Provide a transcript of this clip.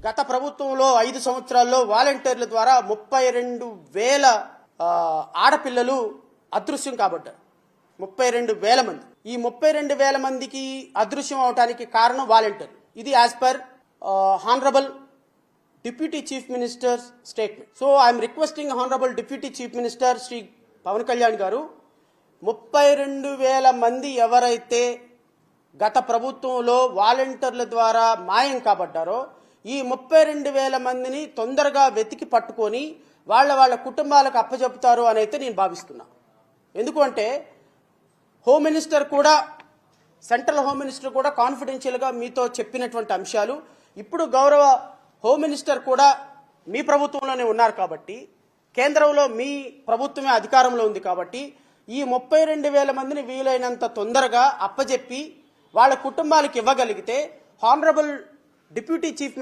గత ప్రభుత్వంలో 5 సంవత్సరాల్లో వాలంటీర్ల ద్వారా 32,000 ఆడపిల్లలు అదృశ్యం కాబడ్డారు. 32,000 మంది. ఈ 32,000 మందికి అదృశ్యం అవడానికి కారణం వాలంటీర్. ఇది as per honourable deputy chief minister statement. So I'm requesting honourable deputy chief minister Shri Pawan Kalyan garu, 32,000 మంది ఎవరైతే గత ప్రభుత్వంలో వాలంటీర్ల ద్వారా మాయం కాబడ్డారో ఈ 32,000 మందిని తొందరగా వెతికి పట్టుకొని వాళ్ళ కుటుంబాలకు అప్పచెప్తారు అని అయితే నేను భావిస్తున్నా. ఎందుకంటే హోమ్ మినిస్టర్ కూడా, సెంట్రల్ హోమ్ మినిస్టర్ కూడా కాన్ఫిడెన్షియల్గా మీతో చెప్పినటువంటి అంశాలు ఇప్పుడు గౌరవ హోమ్ మినిస్టర్ కూడా మీ ప్రభుత్వంలోనే ఉన్నారు కాబట్టి, కేంద్రంలో మీ ప్రభుత్వమే అధికారంలో ఉంది కాబట్టి ఈ 32,000 మందిని వీలైనంత తొందరగా అప్పచెప్పి వాళ్ళ కుటుంబాలకు ఇవ్వగలిగితే హానరబుల్ డిప్యూటీ చీఫ్